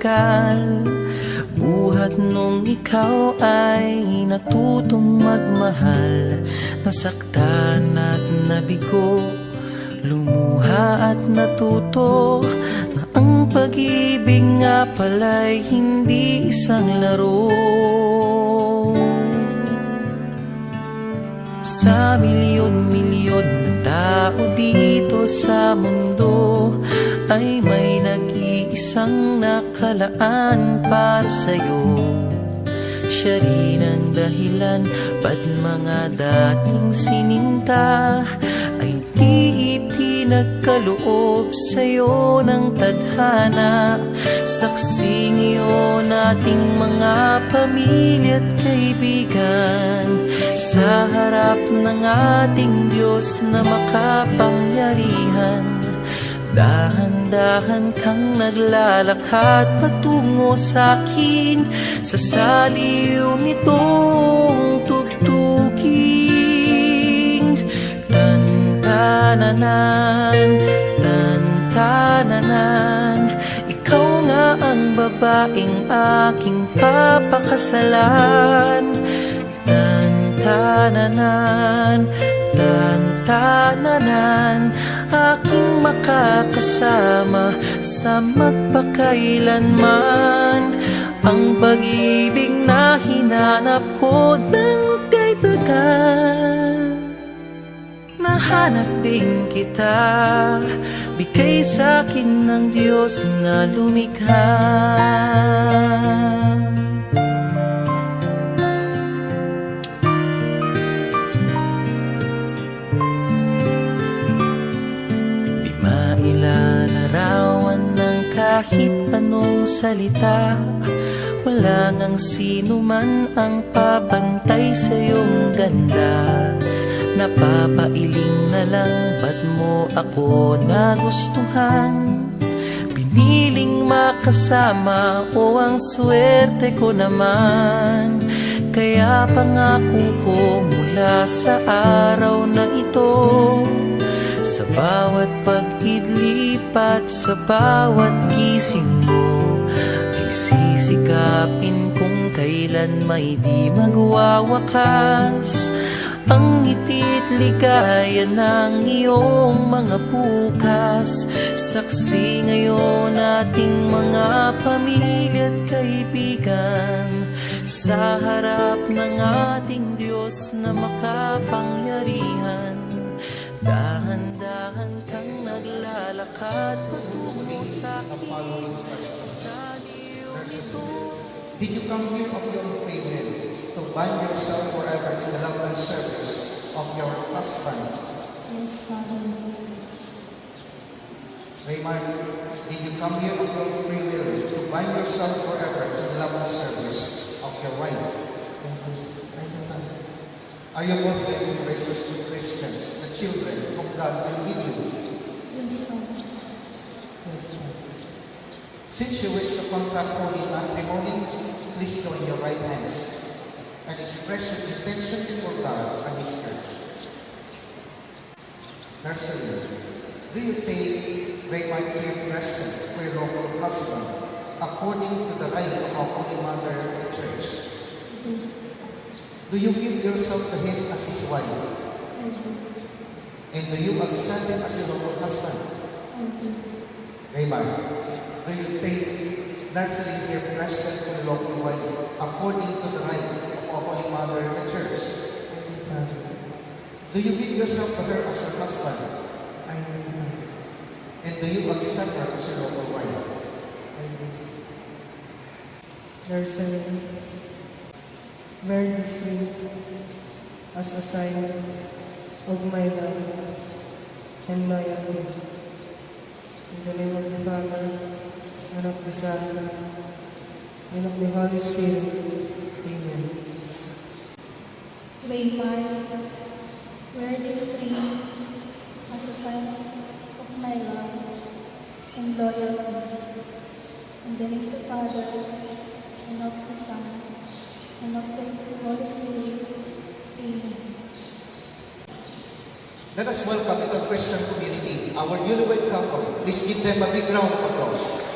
matagal. Buhat nung ikaw ay natutong magmahal, nasaktan at nabigo, lumuha at natuto na ang pag-ibig nga pala'y hindi isang laro. Sa milyon-milyon na tao dito sa mundo ay may nag-iisang nakalaan para sa'yo. Siya rin ang dahilan ba't mga dating sininta ay di ipinagkaloob sa'yo ng tadhana. Saksi ngayon ating mga pamilya at kaibigan sa harap ng ating Diyos na makapangyarihan. Dahan-dahan kang naglalakad patungo sa'kin sa saliw nitong tugtuging. Tan-tananan, tan-tananan, ikaw nga ang babaeng aking papakasalan. Tan-tananan, tan-tananan, aking makakasama sa magpakailanman. Ang pag-ibig na hinanap ko ng kay tagal, nahanap din kita, bigay sa'kin ng Diyos na lumikha. Ilalarawan ng kahit anong salita, wala ngang sino man ang papantay sa iyong ganda. Napapailing na lang ba't mo ako nagustuhan? Piniling makasama o ang swerte ko naman? Kaya pangako ko mula sa araw na ito, sa bawat pag-idlip at sa bawat gising mo, ay sisikapin kung kailan may di magwawakas ang ngiti't ligaya ng iyong mga bukas. Saksi ngayon ating mga pamilya at kaibigan sa harap ng ating Diyos na makapangyarihan. Dahan-dahan kang naglalakad patungo sa'kin. Did you come here of your own free will to bind yourself forever in the love and service of your husband? Yes, Father. Raymond, did you come here of your own free will to bind yourself forever in the love and service of your wife? Are you both willing to raise us to Christians, the children whom God will give you? Yes, Father. Since you wish to contract holy matrimony, please join your right hands and express your intention before God and His church. Nursery, do you take Raymond Clear present for your local husband according to the right of our Holy Mother, the Church? Do you give yourself to him as his wife? And do you accept him as your local husband? Raymond, do you take nursery here present for your local wife according to the right of our Holy Mother, the Church? Do you give yourself to her as a husband? And do you accept her as your local wife? Nursery, wear this ring as a sign of my love and loyalty. In the name of the Father, and of the Son, and of the Holy Spirit. Amen. Raymond, wear this ring as a sign of my love and loyalty. In the name of the Father, and of the Son, and of the Holy Spirit. Amen. Let us welcome into the Christian community our newlywed couple. Please give them a big round of applause.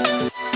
Thank